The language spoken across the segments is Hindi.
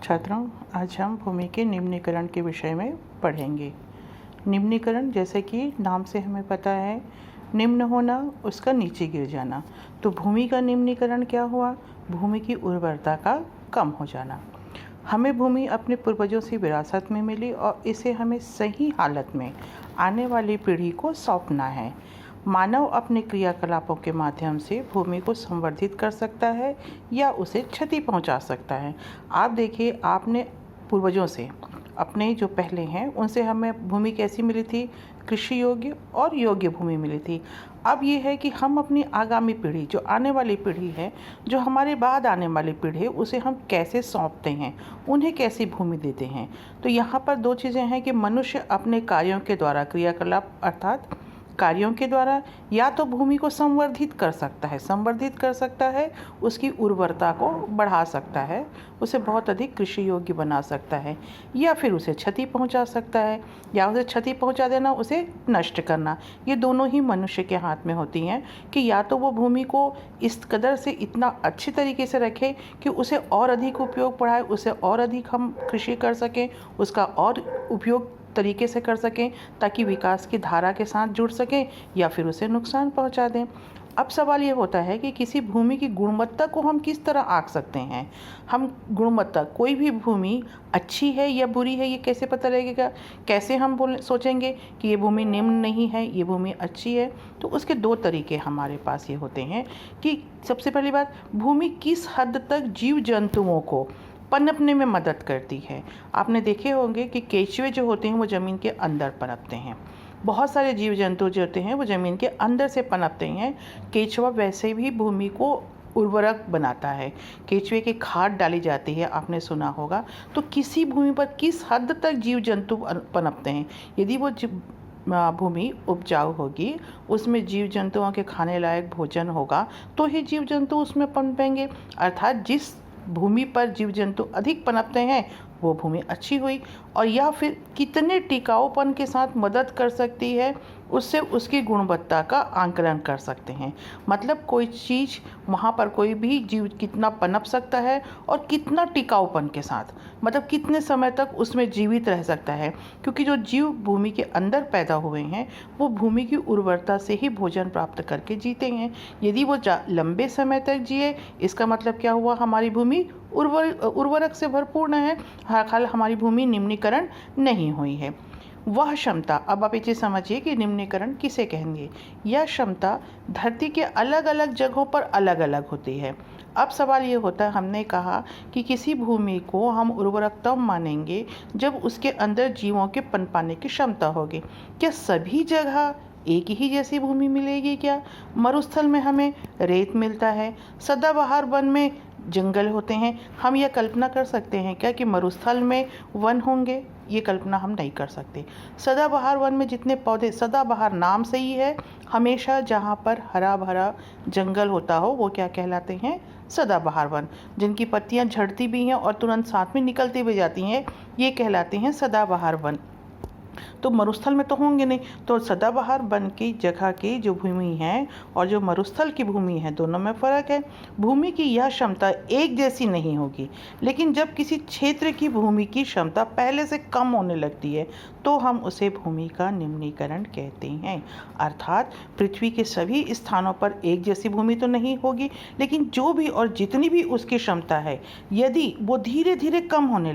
छात्रों, आज हम भूमि के निम्नीकरण के विषय में पढ़ेंगे। निम्नीकरण, जैसे कि नाम से हमें पता है, निम्न होना, उसका नीचे गिर जाना। तो भूमि का निम्नीकरण क्या हुआ? भूमि की उर्वरता का कम हो जाना। हमें भूमि अपने पूर्वजों से विरासत में मिली और इसे हमें सही हालत में आने वाली पीढ़ी को सौंपना है। मानव अपने क्रियाकलापों के माध्यम से भूमि को संवर्धित कर सकता है या उसे क्षति पहुंचा सकता है। आप देखिए, आपने पूर्वजों से, अपने जो पहले हैं, उनसे हमें भूमि कैसी मिली थी? कृषि योग्य और योग्य भूमि मिली थी। अब ये है कि हम अपनी आगामी पीढ़ी, जो आने वाली पीढ़ी है, जो हमारे बाद आने वाली पीढ़ी है, उसे हम कैसे सौंपते हैं, उन्हें कैसी भूमि देते हैं। तो यहाँ पर दो चीज़ें हैं कि मनुष्य अपने कार्यों के द्वारा, क्रियाकलाप अर्थात कार्यों के द्वारा, या तो भूमि को संवर्धित कर सकता है, उसकी उर्वरता को बढ़ा सकता है, उसे बहुत अधिक कृषि योग्य बना सकता है, या फिर उसे क्षति पहुंचा सकता है, या उसे क्षति पहुंचा देना, उसे नष्ट करना। ये दोनों ही मनुष्य के हाथ में होती हैं कि या तो वो भूमि को इस कदर से इतना अच्छे तरीके से रखे कि उसे और अधिक उपयोग बढ़ाए, उसे और अधिक हम कृषि कर सकें, उसका और उपयोग तरीके से कर सकें ताकि विकास की धारा के साथ जुड़ सकें, या फिर उसे नुकसान पहुंचा दें। अब सवाल ये होता है कि किसी भूमि की गुणवत्ता को हम किस तरह आंक सकते हैं। हम गुणवत्ता, कोई भी भूमि अच्छी है या बुरी है, ये कैसे पता लगेगा? कैसे हम सोचेंगे कि ये भूमि निम्न नहीं है, ये भूमि अच्छी है? तो उसके दो तरीके हमारे पास ये होते हैं कि सबसे पहली बात, भूमि किस हद तक जीव जंतुओं को पनपने में मदद करती है। आपने देखे होंगे कि केंचुए जो होते हैं वो ज़मीन के अंदर पनपते हैं। बहुत सारे जीव जंतु जो होते हैं वो ज़मीन के अंदर से पनपते हैं। केंचुआ वैसे भी भूमि को उर्वरक बनाता है। केंचुए की खाद डाली जाती है, आपने सुना होगा। तो किसी भूमि पर किस हद तक जीव जंतु पनपते हैं? यदि वो भूमि उपजाऊ होगी, उसमें जीव जंतुओं के खाने लायक भोजन होगा, तो ही जीव जंतु उसमें पनपेंगे। अर्थात जिस भूमि पर जीव जंतु अधिक पनपते हैं वो भूमि अच्छी हुई। और या फिर कितने टिकाऊपन के साथ मदद कर सकती है, उससे उसकी गुणवत्ता का आंकलन कर सकते हैं। मतलब कोई चीज़, वहाँ पर कोई भी जीव कितना पनप सकता है और कितना टिकाऊपन के साथ, मतलब कितने समय तक उसमें जीवित रह सकता है। क्योंकि जो जीव भूमि के अंदर पैदा हुए हैं वो भूमि की उर्वरता से ही भोजन प्राप्त करके जीते हैं। यदि वो लंबे समय तक जिए, इसका मतलब क्या हुआ? हमारी भूमि उर्वरक से भरपूर्ण है, हाल हमारी भूमि निम्नीकरण नहीं हुई है। वह क्षमता, अब आप ये चीज़ समझिए कि निम्नीकरण किसे कहेंगे। यह क्षमता धरती के अलग अलग जगहों पर अलग अलग होती है। अब सवाल ये होता है, हमने कहा कि किसी भूमि को हम उर्वरक तब मानेंगे जब उसके अंदर जीवों के पनपाने की क्षमता होगी। क्या सभी जगह एक ही जैसी भूमि मिलेगी? क्या मरुस्थल में हमें रेत मिलता है, सदाबहार वन में जंगल होते हैं? हम यह कल्पना कर सकते हैं क्या कि मरुस्थल में वन होंगे? ये कल्पना हम नहीं कर सकते। सदाबहार वन में जितने पौधे, सदाबहार नाम से ही है, हमेशा जहाँ पर हरा भरा जंगल होता हो वो क्या कहलाते हैं? सदाबहार वन। जिनकी पत्तियाँ झड़ती भी हैं और तुरंत साथ में निकलती भी जाती हैं, ये कहलाते हैं सदाबहार वन। तो मरुस्थल में तो होंगे नहीं। तो सदाबहार वन की जगह की जो भूमि है और जो मरुस्थल की भूमि है, दोनों में फ़र्क है। भूमि की यह क्षमता एक जैसी नहीं होगी, लेकिन जब किसी क्षेत्र की भूमि की क्षमता पहले से कम होने लगती है तो हम उसे भूमि का निम्नीकरण कहते हैं। अर्थात पृथ्वी के सभी स्थानों पर एक जैसी भूमि तो नहीं होगी, लेकिन जो भी और जितनी भी उसकी क्षमता है, यदि वो धीरे धीरे कम होने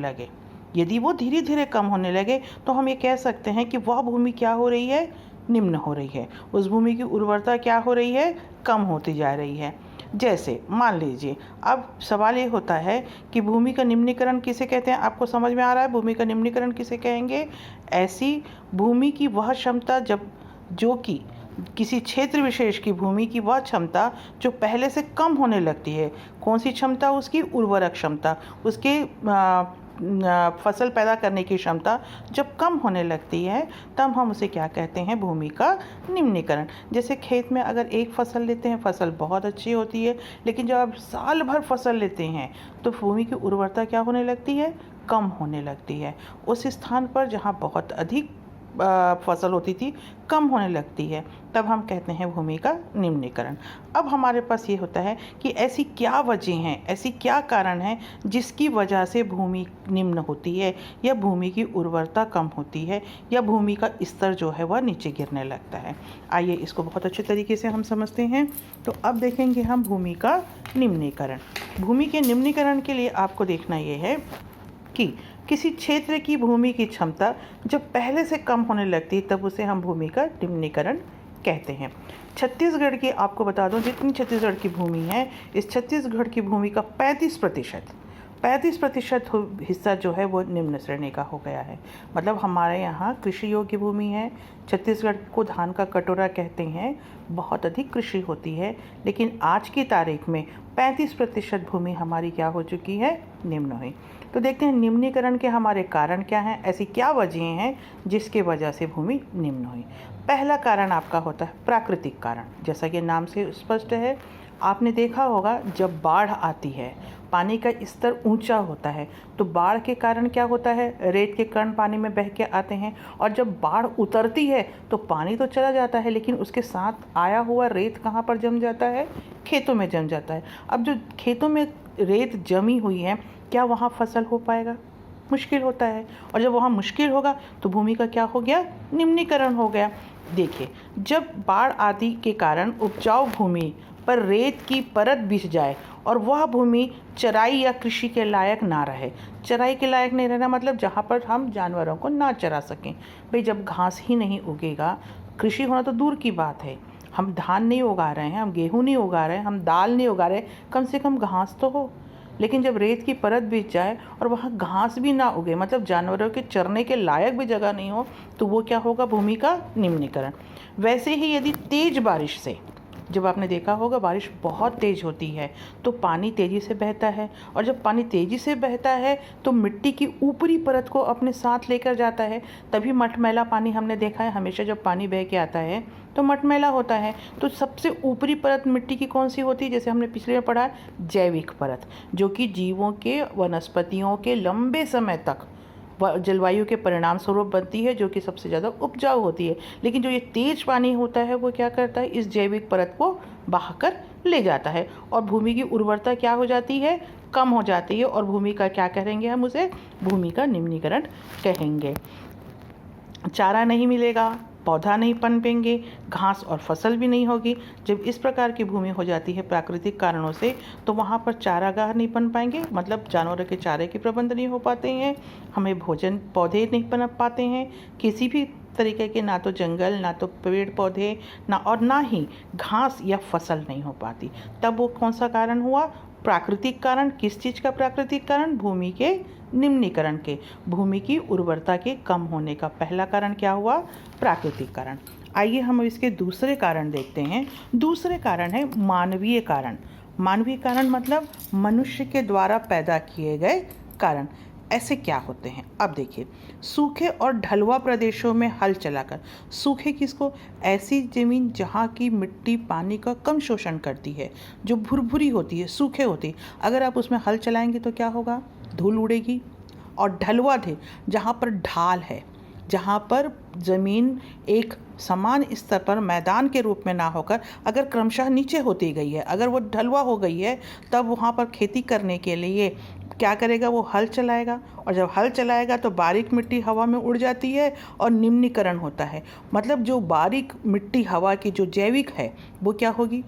लगे, तो हम ये कह सकते हैं कि वह भूमि क्या हो रही है? निम्न हो रही है। उस भूमि की उर्वरता क्या हो रही है? कम होती जा रही है। जैसे मान लीजिए, अब सवाल ये होता है कि भूमि का निम्नीकरण किसे कहते हैं? आपको समझ में आ रहा है भूमि का निम्नीकरण किसे कहेंगे? ऐसी भूमि की वह क्षमता जो कि किसी क्षेत्र विशेष की भूमि की वह क्षमता जो पहले से कम होने लगती है। कौन सी क्षमता? उसकी उर्वरक क्षमता, उसके फसल पैदा करने की क्षमता जब कम होने लगती है, तब हम उसे क्या कहते हैं? भूमि का निम्नीकरण। जैसे खेत में अगर एक फसल लेते हैं, फसल बहुत अच्छी होती है, लेकिन जब आप साल भर फसल लेते हैं तो भूमि की उर्वरता क्या होने लगती है? कम होने लगती है। उस स्थान पर जहाँ बहुत अधिक फसल होती थी कम होने लगती है, तब हम कहते हैं भूमि का निम्नीकरण। अब हमारे पास ये होता है कि ऐसी क्या वजह हैं, ऐसी क्या कारण हैं जिसकी वजह से भूमि निम्न होती है या भूमि की उर्वरता कम होती है या भूमि का स्तर जो है वह नीचे गिरने लगता है। आइए इसको बहुत अच्छे तरीके से हम समझते हैं। तो अब देखेंगे हम भूमि का निम्नीकरण। भूमि के निम्नीकरण के लिए आपको देखना ये है कि किसी क्षेत्र की भूमि की क्षमता जब पहले से कम होने लगती है तब उसे हम भूमि का निम्नीकरण कहते हैं। छत्तीसगढ़ की आपको बता दूं, जितनी छत्तीसगढ़ की भूमि है, इस छत्तीसगढ़ की भूमि का 35% हिस्सा जो है वो निम्न श्रेणी का हो गया है। मतलब हमारे यहाँ कृषि योग्य भूमि है। छत्तीसगढ़ को धान का कटोरा कहते हैं, बहुत अधिक कृषि होती है, लेकिन आज की तारीख में 35% भूमि हमारी क्या हो चुकी है, निम्न हुई। तो देखते हैं निम्नीकरण के हमारे कारण क्या हैं, ऐसी क्या वजहें हैं जिसके वजह से भूमि निम्न हुई। पहला कारण आपका होता है प्राकृतिक कारण। जैसा कि नाम से स्पष्ट है, आपने देखा होगा जब बाढ़ आती है, पानी का स्तर ऊंचा होता है, तो बाढ़ के कारण क्या होता है, रेत के कण पानी में बह के आते हैं, और जब बाढ़ उतरती है तो पानी तो चला जाता है, लेकिन उसके साथ आया हुआ रेत कहाँ पर जम जाता है, खेतों में जम जाता है। अब जो खेतों में रेत जमी हुई है, क्या वहाँ फसल हो पाएगा, मुश्किल होता है। और जब वहाँ मुश्किल होगा तो भूमि का क्या हो गया, निम्नीकरण हो गया। देखिए, जब बाढ़ आदि के कारण उपजाऊ भूमि पर रेत की परत बिछ जाए और वह भूमि चराई या कृषि के लायक ना रहे। चराई के लायक नहीं रहना मतलब जहाँ पर हम जानवरों को ना चरा सकें। भाई जब घास ही नहीं उगेगा, कृषि होना तो दूर की बात है, हम धान नहीं उगा रहे हैं, हम गेहूँ नहीं उगा रहे हैं, हम दाल नहीं उगा रहे, कम से कम घास तो हो। लेकिन जब रेत की परत बिछ जाए और वहाँ घास भी ना उगे, मतलब जानवरों के चरने के लायक भी जगह नहीं हो, तो वो क्या होगा, भूमि का निम्नीकरण। वैसे ही यदि तेज बारिश से, जब आपने देखा होगा बारिश बहुत तेज़ होती है तो पानी तेज़ी से बहता है, और जब पानी तेज़ी से बहता है तो मिट्टी की ऊपरी परत को अपने साथ लेकर जाता है, तभी मटमैला पानी हमने देखा है, हमेशा जब पानी बह के आता है तो मटमैला होता है। तो सबसे ऊपरी परत मिट्टी की कौन सी होती है, जैसे हमने पिछले में पढ़ा, जैविक परत, जो कि जीवों के, वनस्पतियों के लंबे समय तक जलवायु के परिणाम स्वरूप बनती है, जो कि सबसे ज़्यादा उपजाऊ होती है। लेकिन जो ये तेज पानी होता है वो क्या करता है, इस जैविक परत को बहाकर ले जाता है और भूमि की उर्वरता क्या हो जाती है, कम हो जाती है, और भूमि का क्या कहेंगे हम उसे, भूमि का निम्नीकरण कहेंगे। चारा नहीं मिलेगा, पौधा नहीं पनपेंगे, घास और फसल भी नहीं होगी। जब इस प्रकार की भूमि हो जाती है प्राकृतिक कारणों से, तो वहाँ पर चारागाह नहीं पन पाएंगे, मतलब जानवरों के चारे के प्रबंध नहीं हो पाते हैं, हमें भोजन पौधे नहीं पनप पाते हैं, किसी भी तरीके के, ना तो जंगल, ना तो पेड़ पौधे, ना और ना ही घास या फसल नहीं हो पाती। तब वो कौन सा कारण हुआ, प्राकृतिक कारण। किस चीज़ का प्राकृतिक कारण, भूमि के निम्नीकरण के, भूमि की उर्वरता के कम होने का पहला कारण क्या हुआ, प्राकृतिक कारण। आइए हम इसके दूसरे कारण देखते हैं। दूसरे कारण है मानवीय कारण। मानवीय कारण मतलब मनुष्य के द्वारा पैदा किए गए कारण। ऐसे क्या होते हैं, अब देखिए, सूखे और ढलुआ प्रदेशों में हल चलाकर, सूखे किसको, ऐसी ज़मीन जहाँ की मिट्टी पानी का कम शोषण करती है, जो भुरभुरी होती है, सूखे होती है, अगर आप उसमें हल चलाएंगे तो क्या होगा, धूल उड़ेगी। और ढलुआ थे, जहाँ पर ढाल है, जहाँ पर ज़मीन एक समान स्तर पर मैदान के रूप में ना होकर अगर क्रमशः नीचे होती गई है, अगर वो ढलुआ हो गई है, तब वहाँ पर खेती करने के लिए क्या करेगा, वो हल चलाएगा, और जब हल चलाएगा तो बारीक मिट्टी हवा में उड़ जाती है और निम्नीकरण होता है। मतलब जो बारीक मिट्टी हवा की जो जैविक है वो क्या होगी,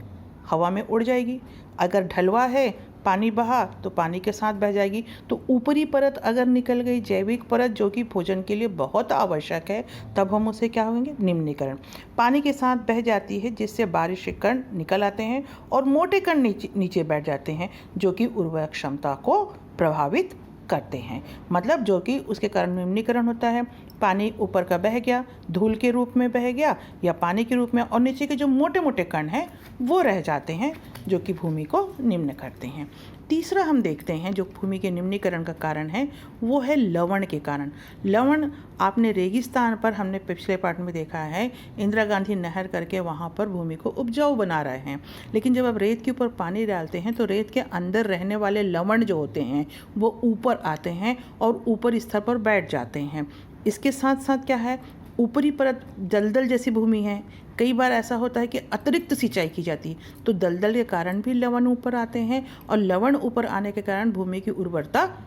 हवा में उड़ जाएगी। अगर ढलुआ है, पानी बहा तो पानी के साथ बह जाएगी। तो ऊपरी परत अगर निकल गई, जैविक परत जो कि भोजन के लिए बहुत आवश्यक है, तब हम उसे क्या होंगे, निम्नीकरण। पानी के साथ बह जाती है, जिससे बारिश के कण निकल आते हैं और मोटे कण नीचे बैठ जाते हैं, जो कि उर्वरक क्षमता को प्रभावित करते हैं। मतलब जो कि उसके कारण निम्नीकरण होता है, पानी ऊपर का बह गया, धूल के रूप में बह गया या पानी के रूप में, और नीचे के जो मोटे मोटे कण हैं वो रह जाते हैं, जो कि भूमि को निम्न करते हैं। तीसरा हम देखते हैं जो भूमि के निम्नीकरण का कारण है, वो है लवण के कारण। लवण आपने रेगिस्तान पर, हमने पिछले पार्ट में देखा है, इंदिरा गांधी नहर करके वहाँ पर भूमि को उपजाऊ बना रहे हैं। लेकिन जब आप रेत के ऊपर पानी डालते हैं तो रेत के अंदर रहने वाले लवण जो होते हैं वो ऊपर आते हैं और ऊपर स्तर पर बैठ जाते हैं। इसके साथ साथ क्या है, ऊपरी परत दलदल जैसी भूमि है, कई बार ऐसा होता है कि अतिरिक्त सिंचाई की जाती है तो दलदल के कारण भी लवण ऊपर आते हैं और लवण ऊपर आने के कारण भूमि की उर्वरता